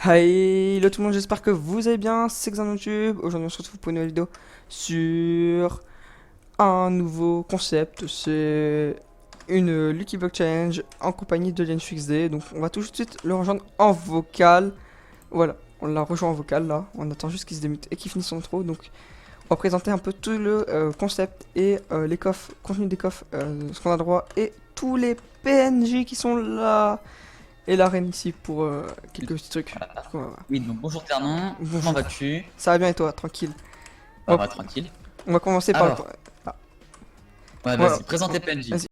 Hello tout le monde, j'espère que vous allez bien, c'est Xan YouTube. Aujourd'hui on se retrouve pour une nouvelle vidéo sur un nouveau concept, c'est une Lucky Block Challenge en compagnie de LienFXD. Donc on va tout de suite le rejoindre en vocal. Voilà, on l'a rejoint en vocal là, on attend juste qu'il se démute et qu'il finisse son intro. Donc on va présenter un peu tout le concept et les coffres, contenu des coffres, ce qu'on a droit et tous les PNJ qui sont là. Et la reine ici pour quelques petits trucs. Oui, donc bonjour Ternon, comment vas-tu? Ça va bien et toi, tranquille. Ça va tranquille. On va commencer par Alors, Ah, ouais, voilà. vas-y, présente tes PNJ. Vas-y.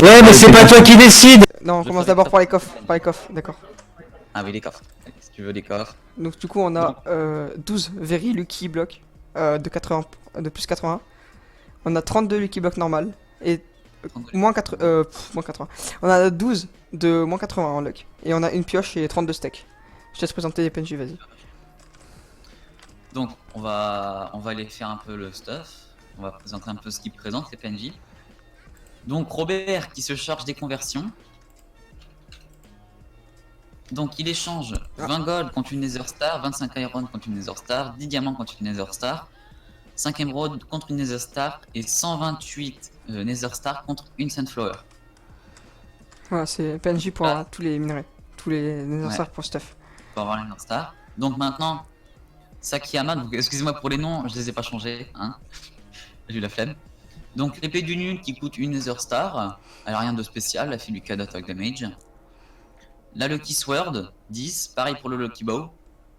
Ouais, mais c'est pas toi qui décide. Non, on Je commence ferai d'abord ça. par les coffres. Par les coffres, d'accord. Ah oui, les coffres. Allez, si tu veux les coffres. Donc du coup, on a 12 Very Lucky Block de 80, de plus 80. On a 32 Lucky Block normal et moins 4, moins 80. On a 12 de moins 80 en luck et on a une pioche et 32 stacks. Je te laisse présenter les PNJ, vas-y. Donc, on va aller faire un peu le stuff. On va présenter un peu ce qu'il présente, les PNJ. Donc, Robert qui se charge des conversions. Donc, il échange 20 gold contre une Nether Star, 25 Iron contre une Nether Star, 10 diamants contre une Nether Star, 5 Emerald contre une Nether Star et 128 Nether Star contre une Sunflower. Voilà, c'est PNJ pour tous les minerais, tous les nécessaires pour stuff. Pour avoir les Nether Star. Donc maintenant, Sakiyama, donc excusez-moi pour les noms, je les ai pas changés, hein. J'ai eu la flemme. Donc l'épée du nul qui coûte une Nether Star, elle a rien de spécial, elle fait du 4 attack damage. La Lucky Sword, 10, pareil pour le Lucky Bow.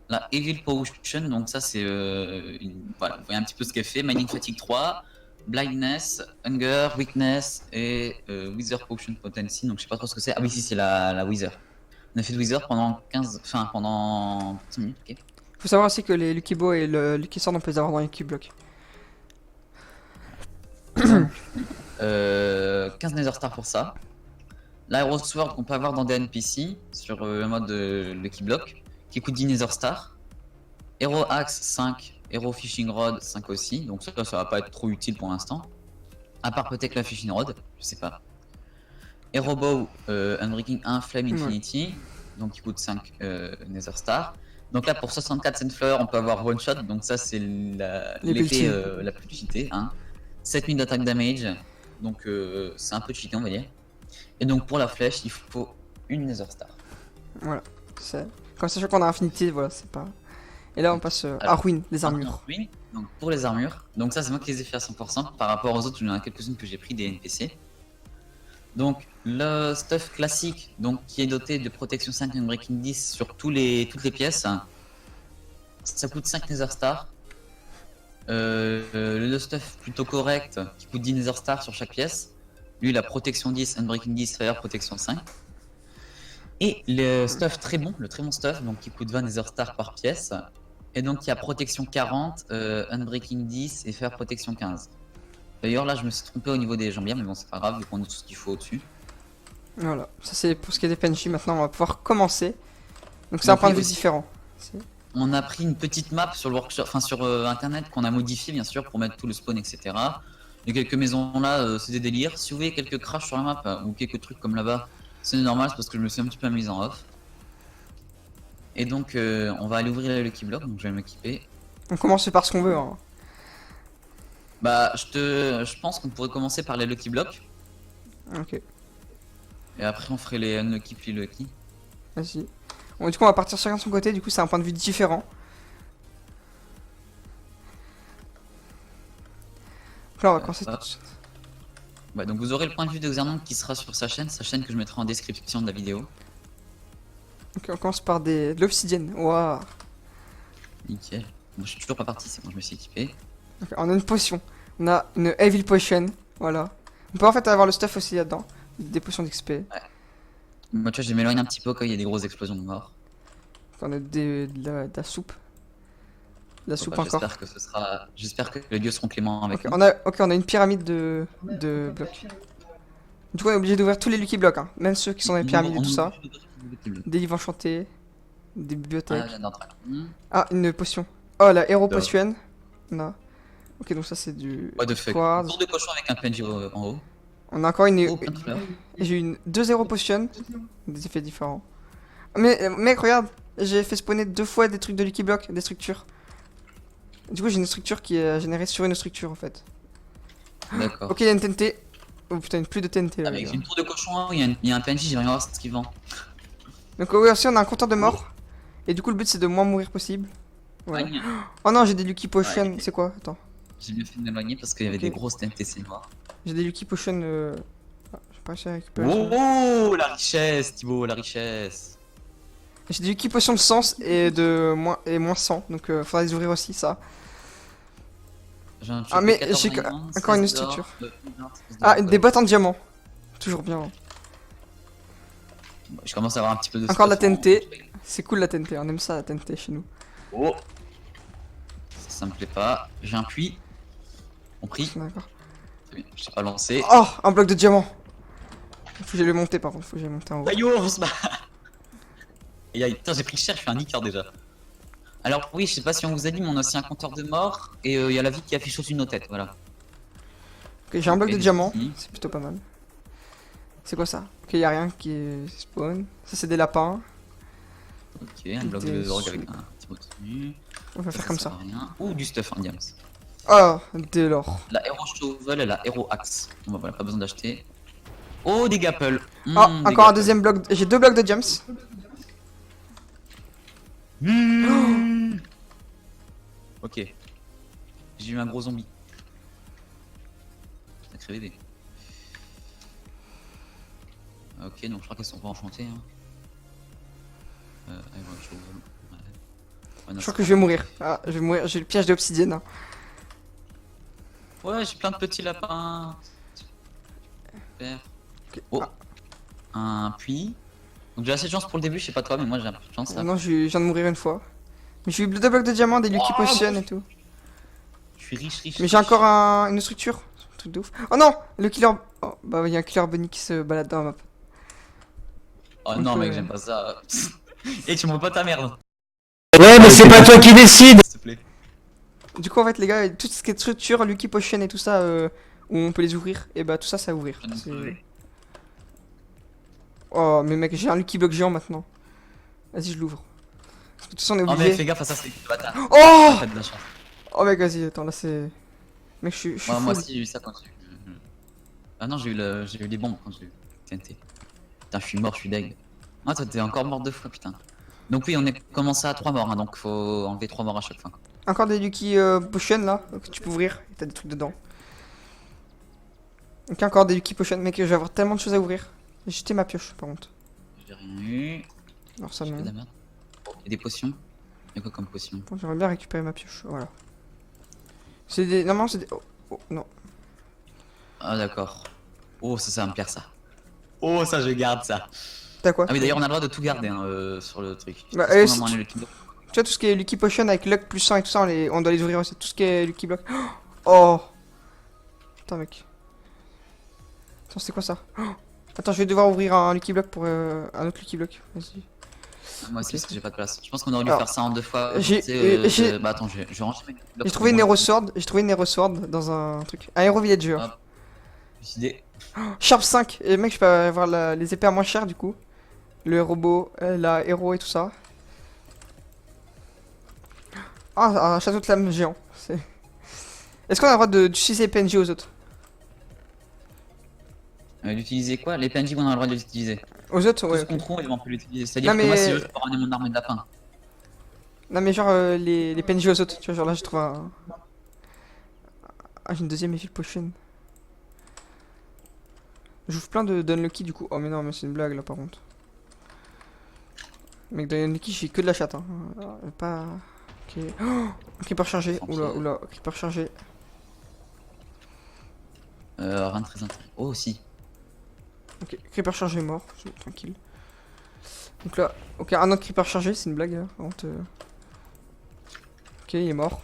La Evil Potion, donc ça c'est voilà, vous voyez un petit peu ce qu'elle fait. Mining Fatigue 3, Blindness, Hunger, Weakness et Wither Potion Potency, donc je sais pas trop ce que c'est. Ah oui, si, c'est la Wither. On a fait de Wither pendant 15, enfin pendant 10 minutes, ok. Faut savoir aussi que les Lucky Bow et le Lucky Sword on peut les avoir dans les Lucky Block. 15 Nether Star pour ça. L'Aero Sword qu'on peut avoir dans des NPC sur le mode Lucky Block qui coûte 10 Nether Star. Hero Axe 5, Hero Fishing Rod 5 aussi, donc ça va pas être trop utile pour l'instant. À part peut-être la Fishing Rod, je sais pas. Hero Bow Unbreaking 1 Flame Infinity, donc qui coûte 5 Nether Star. Donc là pour 64 Sunflower on peut avoir one shot, donc ça c'est l'épée la plus cheatée. Hein. 7000 d'attaque damage, donc c'est un peu cheaté on va dire. Et donc pour la flèche il faut une Nether Star. Voilà, comme sachant qu'on a Infinity, voilà, c'est pas... Et là on passe à Ruin, les armures. Ruin, donc pour les armures, donc ça c'est moi qui les ai fait à 100%, par rapport aux autres il y en a quelques-unes que j'ai pris des NPC. Donc le stuff classique, donc qui est doté de protection 5 et Unbreaking 10 sur toutes les pièces, ça coûte 5 Nether Star. Le stuff plutôt correct, qui coûte 10 Nether Star sur chaque pièce, lui la protection 10, Unbreaking 10, Fire protection 5. Et le stuff très bon, le très bon stuff, donc qui coûte 20 Nether Star par pièce. Et donc il y a protection 40, Unbreaking 10 et Fire protection 15. D'ailleurs là je me suis trompé au niveau des jambières, mais bon c'est pas grave vu qu'on a tout ce qu'il faut au-dessus. Voilà, ça c'est pour ce qui est des PNJ. Maintenant on va pouvoir commencer. Donc c'est un point de vue différent. On a pris une petite map sur le workshop, enfin sur internet qu'on a modifié bien sûr pour mettre tout le spawn etc. Il y a quelques maisons là, c'est des délires. Si vous voyez quelques crashs sur la map ou quelques trucs comme là-bas, c'est normal, c'est parce que je me suis un petit peu amusé en off. Et donc on va aller ouvrir le Lucky Block, donc je vais m'équiper. On commence par ce qu'on veut. Hein. Bah je pense qu'on pourrait commencer par les Lucky Blocks. Ok. Et après on ferait les Unlucky puis Lucky. Vas-y. Bon, du coup on va partir chacun de son côté, du coup c'est un point de vue différent. Donc là on va commencer tout de suite. Ouais, donc vous aurez le point de vue de Xernon qui sera sur sa chaîne que je mettrai en description de la vidéo. Ok, on commence par de l'obsidienne. Waouh. Nickel. Bon, je suis toujours pas parti, c'est bon, je me suis équipé. Okay, on a une potion. On a une Evil Potion. Voilà. On peut en fait avoir le stuff aussi là-dedans. Des potions d'XP. Ouais. Moi, tu vois, je m'éloigne un petit peu quand il y a des grosses explosions de mort. On a de la soupe. De la soupe encore. J'espère que les dieux seront cléments avec nous. On a une pyramide de blocs. Du coup, on est obligé d'ouvrir tous les Lucky Blocks, hein. Même ceux qui sont dans les pyramides et tout ça. Des livres enchantés. Des bibliothèques. Ah, une potion. Oh, la Hero Potion. On a. Ok, donc ça c'est du. What the fuck. Quartz. Tour de cochon avec un PNJ en haut. On a encore une. Oh, plein de fleurs. J'ai une 2 Hero Potion. Des effets différents. Mais mec, regarde, j'ai fait spawner 2 fois des trucs de Lucky Block, des structures. Du coup, j'ai une structure qui est générée sur une structure en fait. D'accord. Ok, il y a une TNT. Oh putain, plus de TNT là. Ah, les mec, gars. j'ai une tour de cochon, il y a un PNJ, j'aimerais voir ce qu'il vend. Donc, oui, aussi, on a un compteur de mort. Et du coup, le but c'est de moins mourir possible. Voilà. Agne. Oh non, j'ai des Lucky Potion. Ouais. C'est quoi? Attends. J'ai bien fait de m'éloigner parce qu'il y avait Ok. des grosses TNTC noirs. J'ai des Lucky Potion. Ah, j'ai pas réussi à récupérer ça. Oh, la richesse, Thibaut, la richesse. J'ai des Lucky Potion de sens et de moins 100. Donc, faudra les ouvrir aussi, ça. J'en ai Ah, chopé mais 14 j'ai diamants, encore une 16 d'or, structure. 9 d'or, 16 Ah, d'or, des boîtes en diamant. Toujours bien. Je commence à avoir un petit peu de Encore la stuff en- TNT. C'est cool la TNT, on aime ça la TNT chez nous. Oh, ça me plaît pas. J'ai un puits. Compris. D'accord. Très bien, je sais pas lancer. Oh, un bloc de diamant. Faut que j'aille le monter par contre, faut que j'aille monter en haut. Aïe, oh, on se bat. Aïe, aïe, putain, j'ai pris cher, je fais un nicker déjà. Alors, oui, je sais pas si on vous a dit, mais on a aussi un compteur de mort. Et il y a la vie qui affiche au-dessus de nos têtes, voilà. Ok, j'ai un bloc Et de des diamant, petits. c'est plutôt pas mal. C'est quoi ça? Ok, y a rien qui spawn. Ça c'est des lapins. Ok, un bloc de drogue avec un petit mot dessus. On va faire comme ça. sert à rien. Ou du stuff, hein, diams. Oh, de l'or. La Hero Shovel et la Hero Axe. Bon, bah voilà, pas besoin d'acheter. Oh, des gapples. Oh, des encore un gapples. deuxième bloc. J'ai 2 blocs de diams. Ok. J'ai eu un gros zombie. Sacré bébé. Ok, donc je crois qu'elles sont pas enchantées. Hein. Hero Shovel. Ouais. Ouais, non, Je crois que je vais mourir. Ah, je vais mourir. J'ai le piège d'obsidienne. Hein. Ouais, j'ai plein de petits lapins. Super. Ok. Oh, Ah. un puits. Donc j'ai assez de chance pour le début, je sais pas toi, mais moi j'ai un peu de chance là. Non, je viens de mourir une fois. Mais j'ai eu 2 blocs de diamant, des Lucky Oh, Potion bon. et tout. Je suis riche, riche. Mais j'ai riche. encore une structure. Un truc de ouf. Oh non! Le killer. Oh, bah, il y a un killer bunny qui se balade dans la map. Oh Donc, non, mec, j'aime pas ça. Et tu montes pas ta merde, Ouais, mais c'est pas toi qui décide. s'il te plaît. Du coup, en fait, les gars, tout ce qui est structure, Lucky Potion et tout ça, où on peut les ouvrir, et bah tout ça, c'est à ouvrir. Je viens de C'est- crever. Oh, mais mec, j'ai un Lucky Block géant maintenant. Vas-y, je l'ouvre. Parce que de toute façon, on est Oh, mais obligé. fais gaffe à ça, c'est des bâtards. Oh! T'as de la chance. Oh, mec, vas-y, attends, là, c'est. Mec, je suis. Moi full. aussi, j'ai eu ça quand j'ai eu. Ah non, j'ai eu des bombes quand j'ai eu TNT. Putain, je suis mort, je suis deg. Ah, toi, t'es encore mort 2 fois, putain. Donc, oui, on est commencé à 3 morts, hein, donc faut enlever 3 morts à chaque fois. Encore des Lucky Potion là, que tu peux ouvrir, et t'as des trucs dedans. Ok, encore des Lucky Potion, mec, je vais avoir tellement de choses à ouvrir. J'ai jeté ma pioche, par contre. J'ai rien eu. Alors, ça J'ai fait non. de la merde. Oh, et des potions. Y'a quoi comme potion? Bon, j'aimerais bien récupérer ma pioche, voilà. C'est des. Non, c'est des. Oh, oh, non. Ah, d'accord. Oh, ça va me plaire ça. Oh, ça, je garde ça. T'as quoi? Ah, oui, d'ailleurs, on a le droit de tout garder hein, sur le truc. Bah, Parce qu'on a si mangé tu- le kilo. Tu vois, tout ce qui est Lucky Potion avec Luck plus 100 et tout ça, on doit les ouvrir aussi. Tout ce qui est Lucky Block. Oh! Attends, mec. Attends, c'est quoi ça? Oh. Attends, je vais devoir ouvrir un Lucky Block pour un autre Lucky Block. Vas-y. Moi aussi, Ok. parce que j'ai pas de place. Je pense qu'on aurait dû Alors, faire ça en 2 fois. j'ai- Tu sais, j'ai- Bah, attends, je vais ranger mes blocs J'ai trouvé une pour moi. Hero Sword. J'ai trouvé une Hero Sword dans un truc. Un Hero Villager. Hop. Décidé. Sharp 5. Et mec, je peux avoir les épées à moins cher du coup. Le robot, la héros et tout ça. Ah, un château de flamme géant. Est-ce qu'on a le droit d'utiliser les PNJ aux autres? D'utiliser quoi? Les PNJ, on a le droit de les utiliser. Aux autres, Tout ouais. ce ok. qu'on trouve, on peut l'utiliser. C'est-à-dire Non, que moi, mais- si je veux, je peux ramener mon arme de lapin. Non, mais genre les PNJ aux autres. Tu vois, genre là, j'ai trouvé un. Ah, j'ai une deuxième Evil Potion. J'ouvre plein de Dunlucky du coup. Oh, mais non, mais c'est une blague là par contre. Mec, dans Dunlucky, j'ai que de la chatte. Hein. Pas. Ok. Oh, creeper chargé. Oula, oula, creeper chargé. Rien de très intéressant. Oh, si. Ok, creeper chargé mort. Tranquille. Donc là, ok, un autre creeper chargé, c'est une blague là. Honte. Ok, il est mort.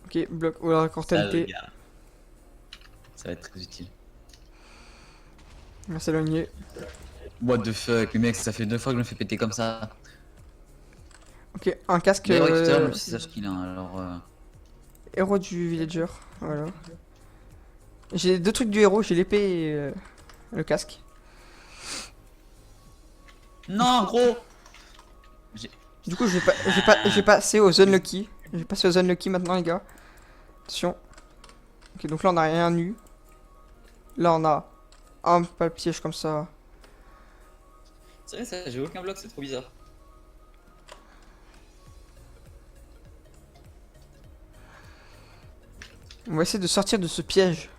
Ok, bloc. Oula, encore Ça, TNT. gars. Ça va être très utile. On va s'éloigner. What the fuck, mais mec, ça fait 2 fois que je me fais péter comme ça. Ok, un casque. D'ailleurs, Hector, même si ça ce qu'il a, alors. Héros du villager. Voilà. J'ai 2 trucs du héros, j'ai l'épée et le casque. Non, gros. Du coup, j'ai passé aux unlucky. J'ai passé aux unlucky maintenant, les gars. Attention. Ok, donc là, on a rien eu. Là, on a un pas le piège comme ça. C'est vrai, ça, j'ai aucun bloc, c'est trop bizarre. On va essayer de sortir de ce piège.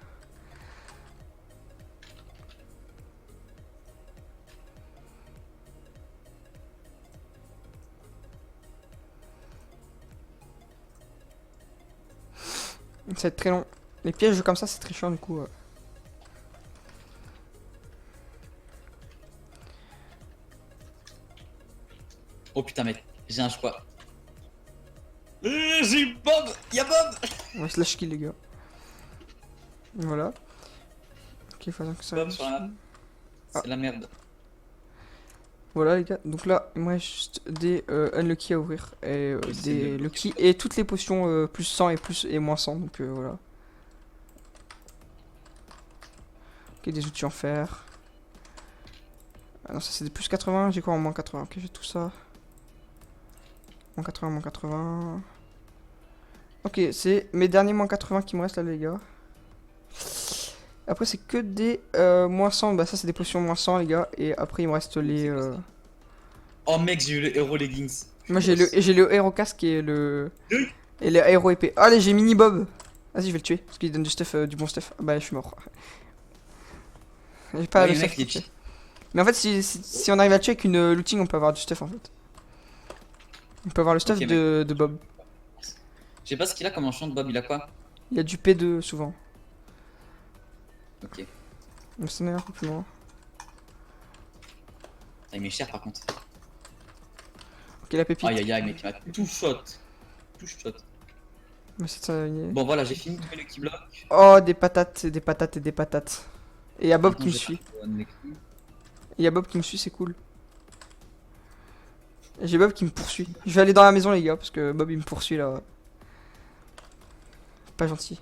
Ça va être très long. Les pièges comme ça, c'est très chiant du coup. Oh putain, mec, j'ai un choix. J'ai eu Bob. Y'a Bob. On va se lâcher kill, les gars. Voilà. Ok, faut que ça. Bob sur la map. Ah. C'est la merde. Voilà, les gars. Donc là, il me reste juste des unlucky à ouvrir. Et C'est des le- lucky. Et toutes les potions plus 100 et moins 100. Donc voilà. Ok, des outils en fer. Ah non, ça c'est des plus 80. J'ai quoi en moins 80? Ok, j'ai tout ça. Moins 80, moins 80. Ok, c'est mes derniers moins 80 qui me restent là, les gars. Après, c'est que des moins 100. Bah, ça, c'est des potions moins 100, les gars. Et après, il me reste les. Oh mec, j'ai eu le héros leggings. Moi, j'ai le héros casque et le. Et le héros épée. Allez, j'ai mini Bob. Vas-y, je vais le tuer. Parce qu'il donne du stuff, du bon stuff. Ah, bah, je suis mort. J'ai pas Ouais, le le stuff mec, pour il tuer. est- Mais en fait, si on arrive à le tuer avec une looting, on peut avoir du stuff en fait. On peut avoir le stuff Ok, de Bob. Je sais pas ce qu'il a comme enchant de Bob, il a quoi? Il y a du P2 souvent. Ok. Mais ça n'est un peu plus loin. Ah, il m'est cher par contre. Ok, la pépite. Aïe aïe aïe, mec, il m'a tout shot. Tout shot. Mais c'est ça, il est- Bon voilà, j'ai fini tous mes lucky blocks. Oh, des patates, et des patates et des patates. Et il y a Bob Maintenant, qui me je vais suit. faire un lucky. Il y a Bob qui me suit, c'est cool. Et j'ai Bob qui me poursuit. Je vais aller dans la maison, les gars, parce que Bob il me poursuit là. Pas gentil.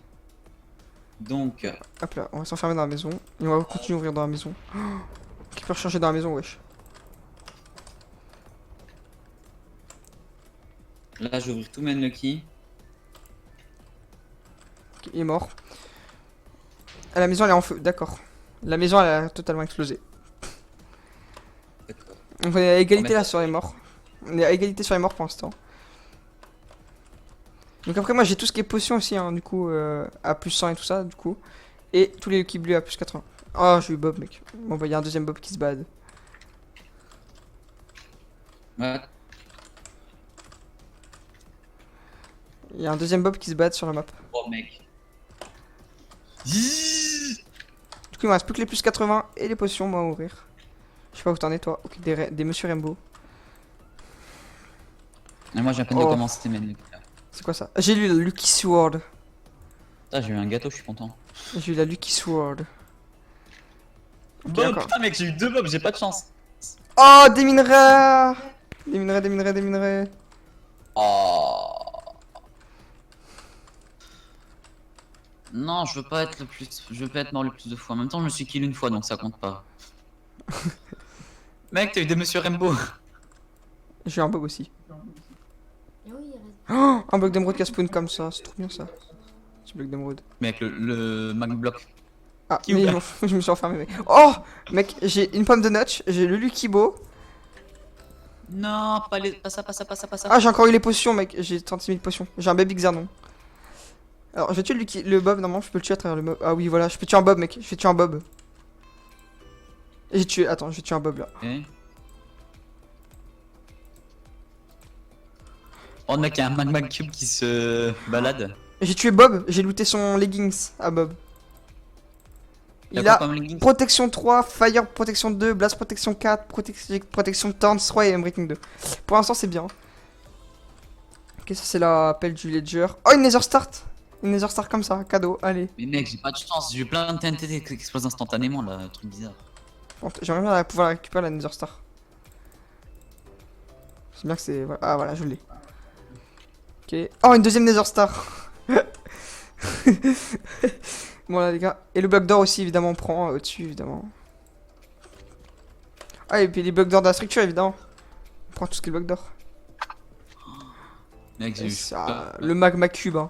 Donc, Hop là, on va s'enfermer dans la maison. Et on va continuer à ouvrir dans la maison. Oh, qui peut rechercher dans la maison, wesh. là, je vais ouvrir tous mes lucky. Ok, il est mort. Ah, la maison elle est en feu, d'accord. La maison elle a totalement explosé. D'accord. Donc on est à égalité On là met- sur les morts. On est à égalité sur les morts pour l'instant. Donc après moi j'ai tout ce qui est potion aussi hein, du coup à plus 100 et tout ça du coup. Et tous les Lucky Blue à plus 80. Oh j'ai eu Bob mec. Bon bah il y a un deuxième Bob qui se bad. Ouais. Il y a un deuxième Bob qui se bat sur la map. Oh mec. Du coup il me reste plus que les plus 80 et les potions moi à ouvrir. Je sais pas où t'en es toi. Ok des Monsieur Rainbow. Et moi, j'ai à peine de Oh. commencer mes lucky. C'est quoi ça? J'ai lu la Lucky Sword. Putain, j'ai eu un gâteau, je suis content. J'ai eu la Lucky Sword. Ok, Bob, encore. putain mec, j'ai eu 2 Bob, j'ai pas de chance. Oh des minerais. Des minerais, des minerais, des minerais. Oh. Non, je veux pas être le plus. Je veux pas être mort le plus de fois. En même temps, je me suis kill une fois, donc ça compte pas. Mec, t'as eu des Monsieur Rainbow. J'ai eu un Bob aussi. Et oui, il reste. Oh, un bloc d'émeraude qui a spawn comme ça, c'est trop bien ça. Ce bloc d'émeraude. Mec, le mag block. Ah, Qui mais ouvre je me suis enfermé. Mec. Oh, mec, j'ai une pomme de notch, j'ai le Lucky Bow. Non, pas ça, pas ça, pas ça, pas ça. Ah, j'ai encore eu les potions, mec. J'ai 36 000 potions. J'ai un baby Xernon. Alors, je vais tuer le Bob. Normalement, je peux le tuer à travers le Bob. Ah, oui, voilà, je peux tuer un Bob, mec. Je vais tuer un Bob. J'ai tué. Attends, je vais tuer un Bob là. Ok. Oh, mec, il y a un magma cube qui se balade. J'ai tué Bob. J'ai looté son leggings à Bob. Y'a Il quoi a comme leggings? protection 3, fire protection 2, blast protection 4, protection Thorns 3 et Unbreaking 2. Pour l'instant, c'est bien. Ok, ça c'est la pelle du Ledger. Oh, une Nether Start. Une Nether Start comme ça, cadeau, allez. Mais mec, j'ai pas de chance, j'ai eu plein de TNT qui explosent instantanément là, un truc bizarre. Bon, j'aimerais bien pouvoir récupérer la Nether Star. C'est bien que c'est... Ah voilà, je l'ai. Ok. Oh, une deuxième Nether Star. Bon là les gars. Et le bloc d'or aussi évidemment on prend au-dessus évidemment. Ah, et puis les blocs d'or de la structure, évidemment. On prend tout ce qui est bloc d'or. Mec, j'ai Et eu ça, le magma cube, hein.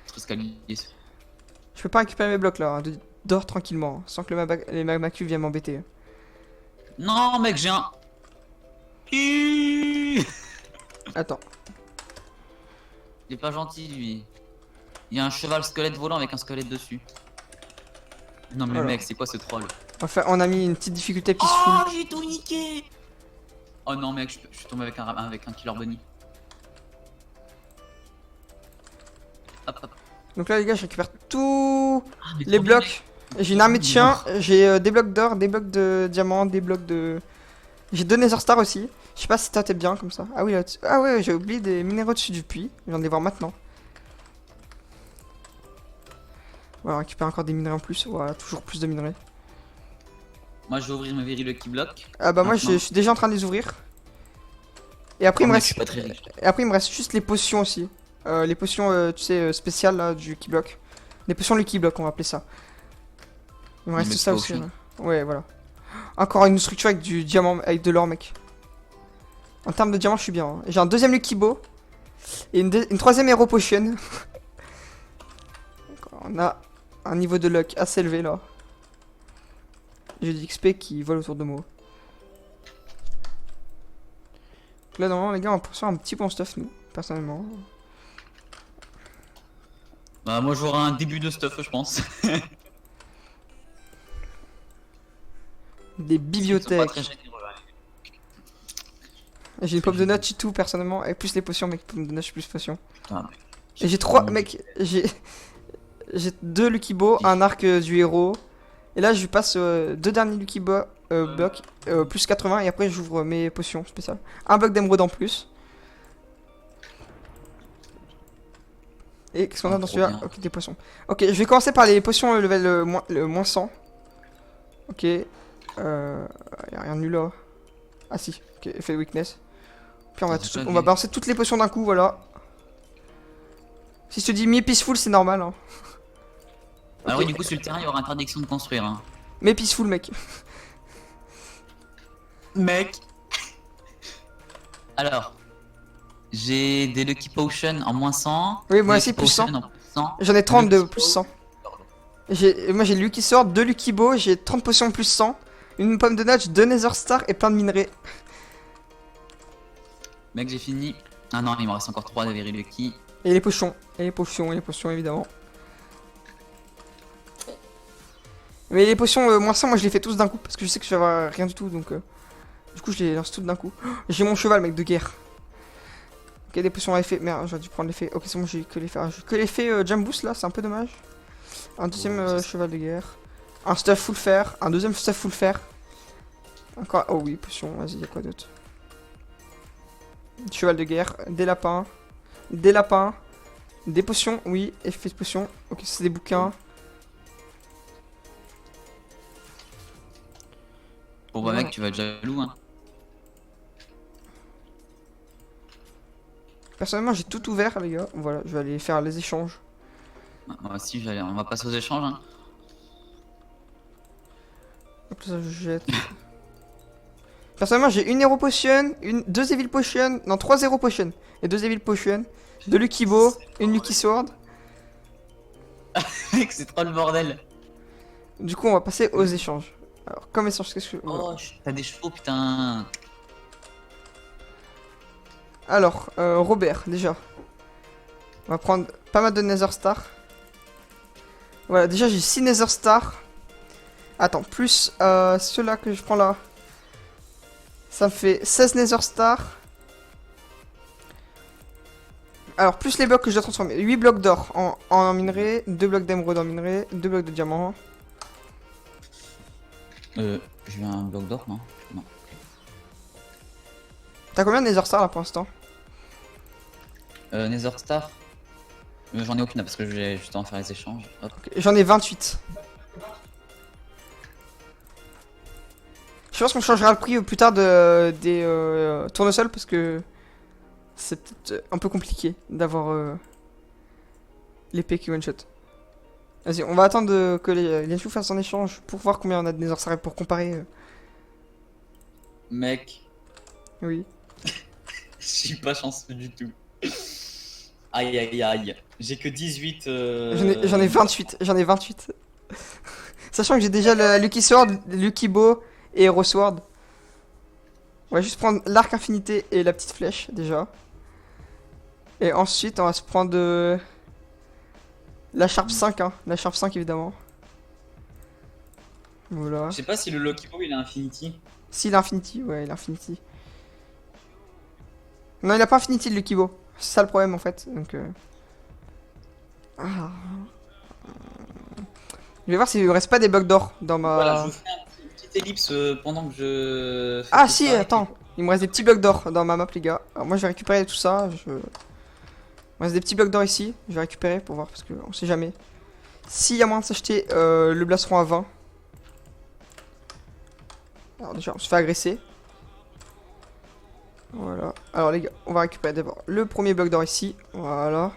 trop escalier. Je peux pas récupérer mes blocs là, hein, d'or tranquillement, sans que les magma cubes viennent m'embêter. Non, mec, j'ai un. Il Attends. est pas gentil, lui. Il y a un cheval squelette volant avec un squelette dessus. Non, mais Alors. mec, c'est quoi ce troll? Enfin, on a mis une petite difficulté peaceful. Oh, j'ai tout niqué! Oh non, mec, je suis tombé avec un killer bunny. Hop, hop. Donc là, les gars, je récupère tous Ah, mais les trop bien, blocs. J'ai une armée de chiens, j'ai des blocs d'or, des blocs de diamants, des blocs de. J'ai 2 Nether Stars aussi. Je sais pas si toi t'es bien comme ça. Ah oui, là-dessus. Ah ouais, j'ai oublié des minéraux dessus du puits. Je viens de les voir maintenant. Voilà, on récupère encore des minerais en plus. Voilà, toujours plus de minerais. Moi, je vais ouvrir mes very lucky block. Ah bah moi, Maintenant. je suis déjà en train de les ouvrir. Et après, il Oh, me mec, reste. je suis pas très riche. Et après, il me reste juste les potions aussi. Les potions, tu sais, spéciales là, du Lucky Block. Les potions Lucky Block, on va appeler ça. Il me reste Les tout ça aussi. potions. Là. Ouais, voilà. Encore une structure avec du diamant, avec de l'or, mec. En termes de diamant, je suis bien. Hein. J'ai un deuxième Lucky Bow. Et une troisième Hero Potion. On a un niveau de luck assez élevé là. J'ai des XP qui volent autour de moi. Donc là, normalement, les gars, on va poursuivre un petit bon stuff, nous, personnellement. Bah, moi, j'aurai un début de stuff, je pense. Des Ils sont pas bibliothèques. très généreux, ouais. J'ai une pomme de notes et tout, personnellement. Et plus les potions, mec. Pomme de notes, plus potions. Putain, mec. Et j'ai 3, mec. J'ai 2 Lucky Bow, un arc du héros. Et là, je lui passe 2 derniers Lucky Bow blocs, plus 80. Et après, j'ouvre mes potions spéciales. Un bloc d'émeraude en plus. Et qu'est-ce qu'on a Oh, dans trop celui-là? bien. Ok, des potions. Ok, je vais commencer par les potions level le moins 100. Ok. Y'a rien de nul là. Ah si, ok, effet de weakness. Puis C'est pas on va vu. balancer toutes les potions d'un coup, voilà. Si je te dis mi-peaceful, c'est normal. Hein. Alors, Ok. oui, du coup, sur le terrain, il y aura interdiction de construire. Hein. Mais peaceful, mec. Mec. Alors, j'ai des Lucky Potions en moins 100. Oui, moi des aussi, Lucky plus 100. Potions en plus 100. J'en ai 30 de Lucky plus Bow. 100. Moi j'ai Lucky Sword, 2 Lucky Bow, j'ai 30 potions plus 100. Une pomme de notch, 2 Nether Star et plein de minerais. Mec, j'ai fini. Ah non, il me reste encore 3 de Very Lucky. Et les potions. Et les potions, évidemment. Mais les potions moins 100, moi je les fais tous d'un coup. Parce que je sais que je vais avoir rien du tout. Donc du coup, je les lance toutes d'un coup. J'ai mon cheval, mec, de guerre. Ok, des potions à effet. Merde, j'aurais dû prendre l'effet. Ok, c'est bon, j'ai que l'effet. J'ai que l'effet Jump Boost là, c'est un peu dommage. Un deuxième Oh, ça, cheval de guerre. Un stuff full fer. Un deuxième stuff full fer. Encore. Oh oui, potion. Vas-y, y'a quoi d'autre? Cheval de guerre. Des lapins. Des lapins. Des potions. Oui, effet de potion. Ok, c'est des bouquins. Bon, bah, Ouais. mec, tu vas être jaloux. Hein. Personnellement, j'ai tout ouvert, les gars. Voilà, je vais aller faire les échanges. Moi aussi, on va passer aux échanges. Hein. Hop là, je jette. Personnellement, j'ai une Hero Potion, 2 Evil Potion, non 3 Hero Potion et 2 Evil Potion, 2 Lucky Bow, une Lucky Sword. Mec, c'est trop le bordel. Du coup, on va passer aux échanges. Alors, comme échange, qu'est-ce que. Oh, t'as des chevaux, putain. Alors, Robert, déjà. On va prendre pas mal de Nether Star. Voilà, déjà j'ai 6 Nether Star. Attends, plus ceux-là que je prends là. Ça me fait 16 Nether Star. Alors, plus les blocs que je dois transformer. 8 blocs d'or en minerai, 2 blocs d'émeraude en minerai, 2 blocs de diamant. J'ai eu un bloc d'or, non? Non. T'as combien de Nether Star là pour l'instant? Nether Star. J'en ai aucune parce que je vais justement faire les échanges. Hop. Ok, j'en ai 28. Je pense qu'on changera le prix plus tard des tournesols parce que c'est peut-être un peu compliqué d'avoir l'épée qui one shot. Vas-y, on va attendre que les Lianchou fassent un échange pour voir combien on a de Nether Star et pour comparer. Mec, Oui. je suis pas chanceux du tout. Aïe aïe aïe. J'ai que 18. J'en ai 28. J'en ai 28. Sachant que j'ai déjà le Lucky Sword, Lucky Bow et Hero Sword. On va juste prendre l'arc infinité et la petite flèche déjà. Et ensuite, on va se prendre la Sharp 5, hein. La Sharp 5 évidemment. Voilà. Je sais pas si le Lucky Bow il a Infinity. Si, il a Infinity, ouais, il a Infinity. Non, il a pas Infinity le Lucky Bow. C'est ça le problème en fait. Donc, ah. Je vais voir s'il ne reste pas des blocs d'or dans ma. Voilà, je vous fais une petite ellipse pendant que je. Fais Ah tout si, ça, et attends. puis- Il me reste des petits blocs d'or dans ma map, les gars. Alors moi, je vais récupérer tout ça. Il me reste des petits blocs d'or ici. Je vais récupérer pour voir parce que on sait jamais. S'il y a moyen de s'acheter le blastron à 20. Alors déjà, on se fait agresser. Voilà. Alors les gars, on va récupérer d'abord le premier bloc d'or ici. Voilà.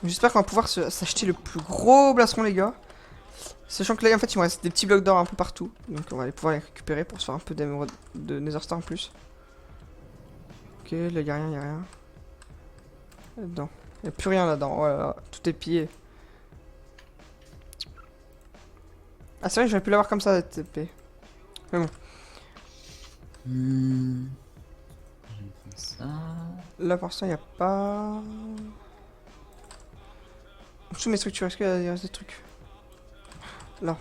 J'espère qu'on va pouvoir s'acheter le plus gros blastron, les gars. Sachant que là, en fait, il me reste des petits blocs d'or un peu partout. Donc on va aller pouvoir les récupérer pour se faire un peu d'émeraude de Nether Star en plus. Ok, là, il n'y a rien, il n'y a rien. Là-dedans. Il n'y a plus rien là-dedans. Voilà, tout est pillé. Ah, c'est vrai que j'aurais pu l'avoir comme ça, cette épée. Mais bon. Je vais prendre ça. Là, pour l'instant, il n'y a pas. Sous mes structures, est-ce qu'il y a des trucs? Là.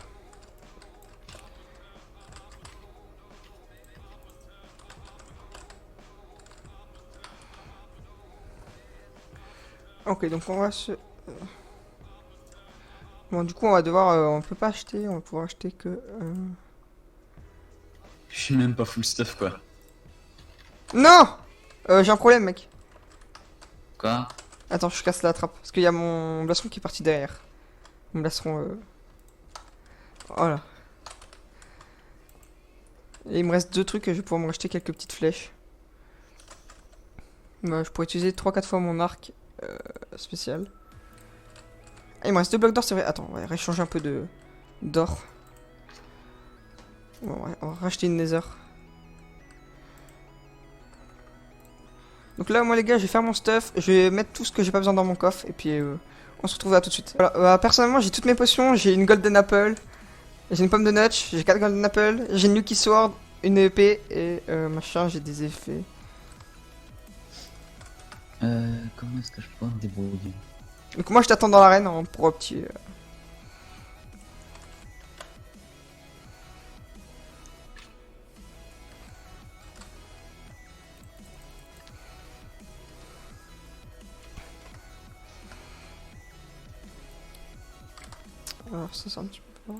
Ok, donc on va se. Bon, du coup, on va devoir. On peut pas acheter, on va pouvoir acheter que. Je suis même pas full stuff quoi. Non! J'ai un problème, mec. Quoi? Attends, je casse la trappe. Parce qu'il y a mon blastron qui est parti derrière. Mon blastron. Voilà. Et il me reste deux trucs et je vais pouvoir me racheter quelques petites flèches. Bah, je pourrais utiliser 3-4 fois mon arc spécial. Ah, il me reste deux blocs d'or, c'est vrai. Attends, on va réchanger un peu d'or. Bon, ouais, on va racheter une nether. Donc là, moi les gars, je vais faire mon stuff. Je vais mettre tout ce que j'ai pas besoin dans mon coffre. Et puis, on se retrouve là tout de suite. Voilà, personnellement, j'ai toutes mes potions. J'ai une golden apple. J'ai une pomme de notch. J'ai 4 golden apple. J'ai une lucky sword. Une épée. Et machin, j'ai des effets. Comment est-ce que je peux me débrouiller? Donc moi, je t'attends dans l'arène hein, pour un petit... Alors ça c'est un petit peu...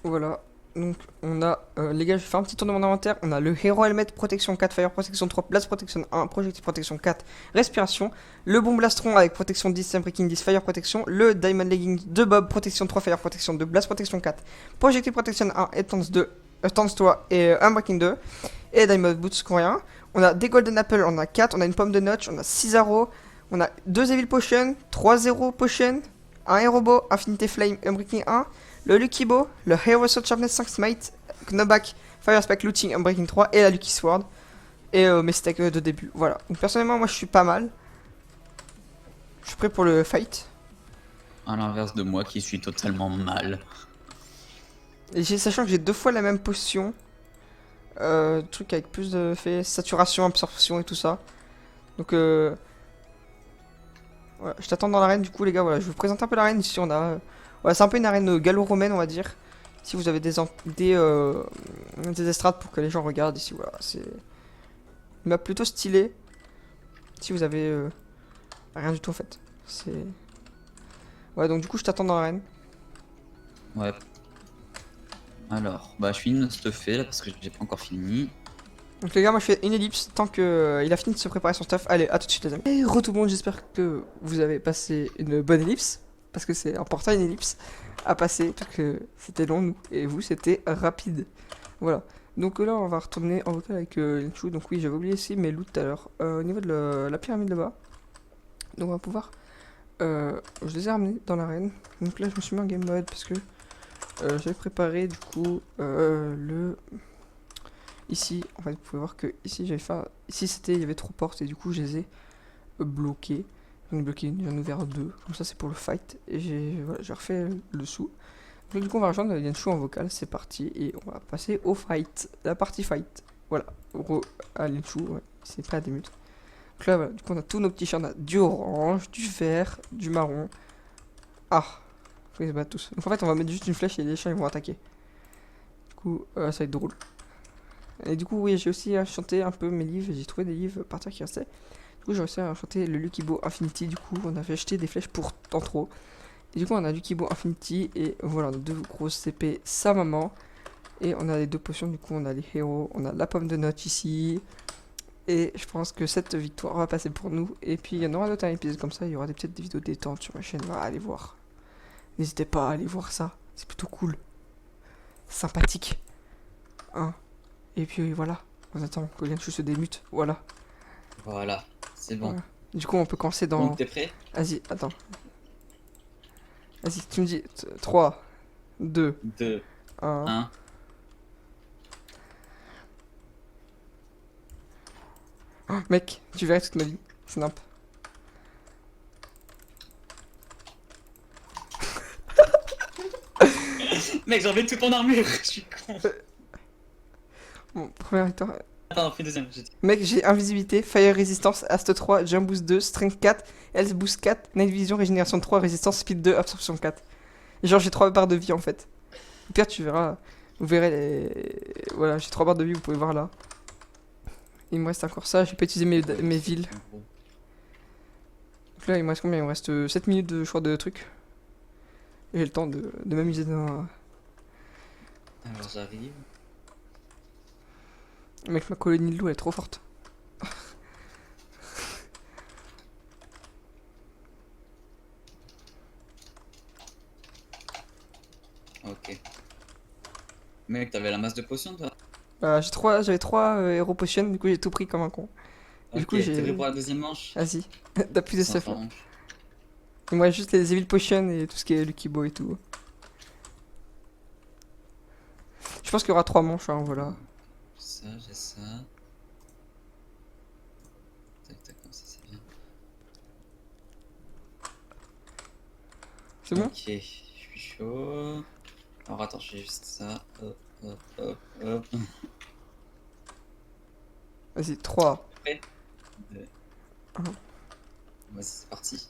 Voilà. Donc on a... les gars, je vais faire un petit tour de mon inventaire. On a le Hero Helmet Protection 4, Fire Protection 3, Blast Protection 1, Projectile Protection 4, Respiration. Le bon Blastron avec Protection 10, Breaking 10, Fire Protection. Le Diamond Legging de Bob, Protection 3, Fire Protection 2, Blast Protection 4, Projectile Protection 1, Etance 2, Etance 3 et Unbreaking 2. Et Diamond Boots coréens. On a des Golden Apple, on a 4, on a une pomme de notch, on a 6 arrows. On a 2 Evil Potion, 3 Zero Potion, un Hero Bow, Infinity Flame, Unbreaking 1, le Lucky Bow, le Hero Sword Sharpness 5 Smite, Knockback, Fire Spike Looting, Unbreaking 3 et la Lucky Sword. Et mes stacks de début. Voilà. Donc personnellement, moi je suis pas mal. Je suis prêt pour le fight. À l'inverse de moi qui suis totalement mal. Et sachant que j'ai 2 fois la même potion. Truc avec plus de fait saturation, absorption et tout ça. Donc voilà, je t'attends dans l'arène du coup les gars, voilà, je vous présente un peu l'arène ici on a... voilà, c'est un peu une arène gallo-romaine on va dire. Si vous avez des estrades pour que les gens regardent ici, voilà, c'est une map plutôt stylée. Si vous avez rien du tout en fait, c'est... Ouais donc du coup je t'attends dans l'arène. Ouais. Alors, bah je finis de stuffer là parce que j'ai pas encore fini. Donc les gars, moi je fais une ellipse tant que il a fini de se préparer son stuff. Allez, à tout de suite les amis. Et re tout le monde, j'espère que vous avez passé une bonne ellipse. Parce que c'est important une ellipse à passer. Parce que c'était long nous. Et vous, c'était rapide. Voilà. Donc là, on va retourner en vocal avec Linchou. Donc oui, j'avais oublié ici mes loots tout à l'heure. Au niveau de la pyramide là-bas. Donc on va pouvoir je les ai ramenés dans l'arène. Donc là, je me suis mis en game mode parce que j'avais préparé du coup le. Ici, en fait, vous pouvez voir que ici, j'avais fait. Ici, il y avait 3 portes et du coup, je les ai bloquées. J'en ai bloqué une, j'en ai ouvert 2. Comme ça, c'est pour le fight. Et j'ai refait le dessous. Donc, du coup, on va rejoindre Lianshu en vocal. C'est parti. Et on va passer au fight. La partie fight. Voilà. À Lianshu, ouais. C'est pas à des minutes. Donc là, voilà. Du coup, on a tous nos petits chiens. On a du orange, du vert, du marron. Ah! Faut qu'ils se battent tous. Donc en fait, on va mettre juste une flèche et les chiens ils vont attaquer. Du coup, ça va être drôle. Et du coup, oui, j'ai aussi chanté un peu mes livres. J'ai trouvé des livres par terre qui restaient. Du coup, j'ai réussi à chanter le Lukibo Infinity. Du coup, on avait acheté des flèches pour en trop. Et du coup, on a Lukibo Infinity. Et voilà, on a 2 grosses CP, sa maman. Et on a les 2 potions. Du coup, on a les héros. On a la pomme de note ici. Et je pense que cette victoire va passer pour nous. Et puis, il y en aura d'autres épisodes comme ça. Il y aura peut-être des vidéos détente sur ma chaîne. Voilà, allez voir. N'hésitez pas à aller voir ça. C'est plutôt cool. Sympathique. Hein. Et puis voilà. On attend que Lianshu se démute. Voilà. Voilà, c'est bon. Voilà. Du coup, on peut commencer dans. Donc t'es prêt? Vas-y, attends. Vas-y, tu me dis 3, 2, 2, 1. 1. Oh, mec, tu verrais toute ma vie. Snap. Mec, j'ai enlevé toute ton armure, je suis con. Bon, première victoire. Attends, fais deuxième. Mec, j'ai invisibilité, fire résistance, ast 3, jump boost 2, strength 4, health boost 4, night vision, régénération 3, résistance, speed 2, absorption 4. Et genre, j'ai 3 barres de vie en fait. Au pire, tu verras. Vous verrez les. Voilà, j'ai 3 barres de vie, vous pouvez voir là. Il me reste encore ça, j'ai pas utilisé mes villes. Donc là, il me reste combien? Il me reste 7 minutes de choix de trucs. Et j'ai le temps de m'amuser dans. Alors j'arrive. Mec, ma colonie de loup, elle est trop forte. Ok. Mec, t'avais la masse de potions toi? J'avais 3 héros potions, du coup j'ai tout pris comme un con. Et Ok, du coup, t'es prêt pour la deuxième manche? Vas-y, t'as plus de Sans stuff là. manche. Et moi, juste les Evil Potions et tout ce qui est Lukibo et tout. Je pense qu'il y aura 3 manches, hein, voilà. Ça, j'ai ça. Tac, tac, comme ça, c'est bien. C'est bon? Ok, je suis chaud. Alors attends, je fais juste ça. Hop, hop, hop, hop. Vas-y, 3. Prêt? 2. Mhm. Vas-y, c'est parti.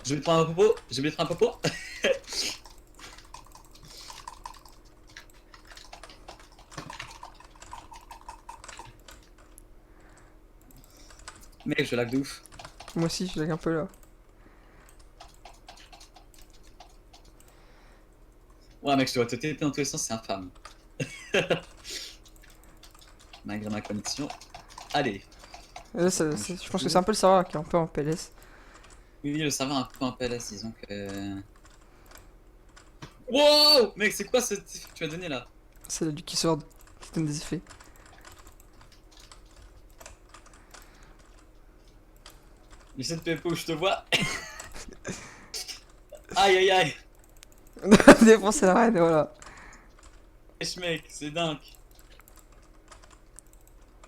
Je vais prendre un popo. Je vais prendre un popo. Mec, je lag de ouf. Moi aussi, je lag un peu là. Ouais, mec, je dois te TP dans tous les sens, c'est infâme. Malgré ma connexion. Allez. Et là, je pense que c'est un peu le serveur qui est un peu en PLS. Oui, le serveur un peu en PLS, disons que. Wow! Mec, c'est quoi ce que tu as donné là? C'est du qui sort qui donne des effets. J'essaie de PvP où je te vois. Aïe aïe aïe. Défoncer la reine, et voilà. Wesh mec, c'est dingue.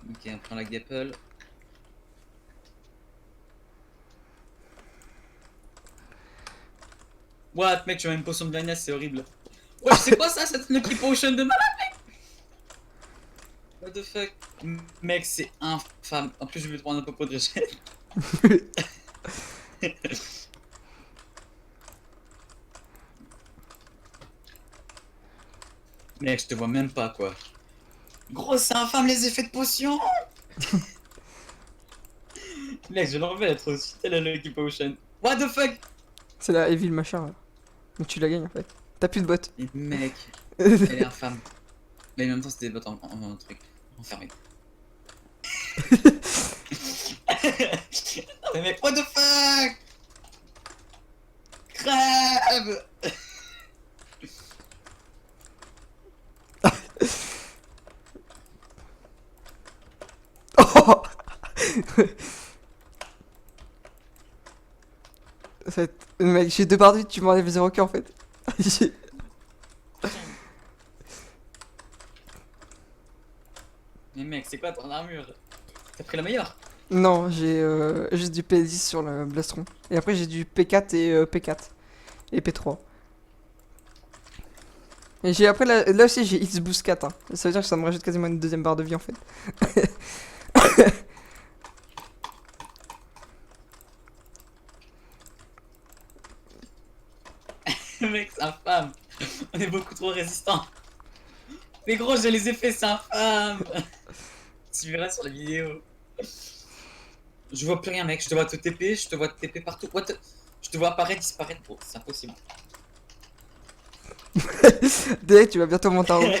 Ok, on prend la Gapple. What mec, tu as une potion de blindness, c'est horrible. Ouais, c'est quoi ça, cette Lucky Potion de malade mec? What the fuck? Mec, c'est infâme. En plus, je vais te prendre un popo de régène. Mec, je te vois même pas quoi. Gros, c'est infâme les effets de potion. Mec, je l'enlève, elle est trop citée la Lucky Potion. What the fuck? C'est la Evil machin là. Mais tu la gagnes en fait. T'as plus de bottes. Et mec, elle est infâme. Mais en même temps, c'était des bottes en truc. Enfermé. Non mais mec, what the fuck? Crève! Oh fait, mec, j'ai 2 barres de vie, tu m'enlèves 0 cœur en fait. J'ai- Mais mec, c'est quoi ton armure? T'as pris la meilleure? non, j'ai juste du P10 sur le blastron. Et après, j'ai du P4 et P4. Et P3. Et j'ai après, là aussi, j'ai X Boost 4. Hein. Ça veut dire que ça me rajoute quasiment une 2ème barre de vie en fait. Mec, c'est infâme. On est beaucoup trop résistants. Mais gros, j'ai les effets, c'est infâme. Tu verras sur la vidéo. Je vois plus rien, mec. Je te vois te TP, je te vois te TP partout. What the- Je te vois apparaître, disparaître, bro. C'est impossible. Dès tu vas bientôt monter en haut.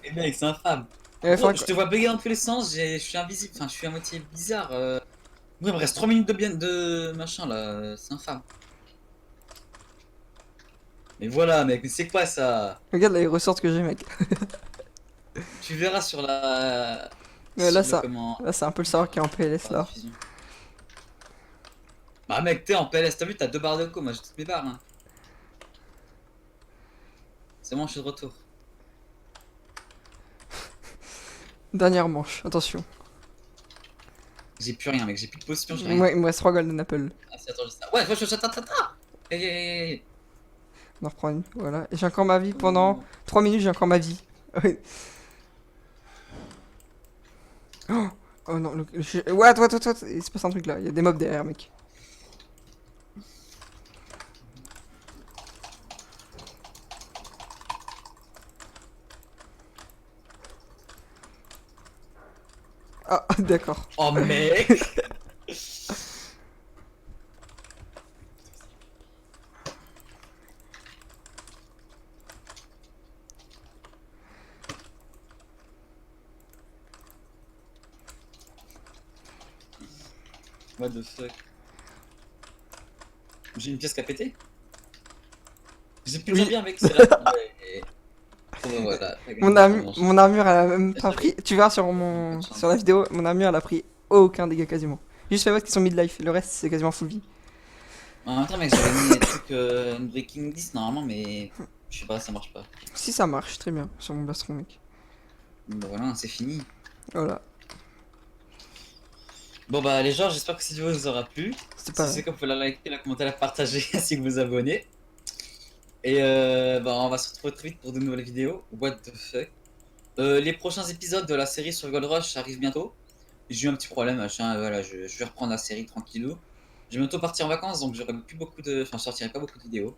Et mec, c'est infâme. Ouais, Gros, faudra je te vois bugger dans tous les sens. Je suis invisible. Enfin, je suis à moitié bizarre. Bon, il me reste 3 minutes de machin là. C'est infâme. Mais voilà, mec. Mais c'est quoi ça? Regarde là, les ressorts que j'ai, mec. Tu verras sur la. Ouais, là, Sur le ça. comment. Là, c'est un peu le serveur qui est en PLS la là. diffusion. Bah, mec, t'es en PLS. T'as vu, t'as 2 barres de co. Moi, j'ai toutes mes barres. Hein. C'est bon, je suis de retour. Dernière manche, attention. J'ai plus rien, mec. J'ai plus de potion. J'ai rien. Ouais, il me reste 3 golden apple. Ah, si, attends, j'ai ça. Ouais, attends. Hey. On en reprend une. Voilà. Et j'ai encore ma vie pendant 3 minutes, j'ai encore ma vie. Ouais. Oh, oh non, what, il se passe un truc là, il y a des mobs derrière, mec. Ah, d'accord. Oh, mec. What the fuck. J'ai une pièce qui a pété. J'ai plus Oui. bien, mec. C'est là. Ouais. Oh, voilà. Mon armure, elle a même pas pris. Tu verras sur la vidéo, mon armure, elle a pris aucun dégât quasiment. Juste les modes qui sont mid-life, le reste, c'est quasiment full vie. En même temps, mec, j'avais mis des trucs Breaking 10 normalement, mais je sais pas, ça marche pas. Si ça marche, très bien, sur mon blastron, mec. Bon, voilà, c'est fini. Voilà, Bon, bah, les gens, j'espère que cette vidéo vous aura plu. c'était Si pas. c'est comme, faut la liker, la commenter, la partager, ainsi que vous abonner. Et bah, on va se retrouver très vite pour de nouvelles vidéos. What the fuck. Les prochains épisodes de la série sur Gold Rush arrivent bientôt. J'ai eu un petit problème, machin, voilà, je vais reprendre la série tranquillou. Je vais bientôt partir en vacances, donc j'aurai plus beaucoup de. Enfin, je sortirai pas beaucoup de vidéos.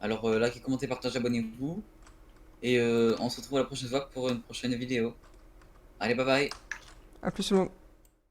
Alors, likez, commentez, partagez, abonnez-vous. Et on se retrouve la prochaine fois pour une prochaine vidéo. Allez, bye bye. A plus tout le monde.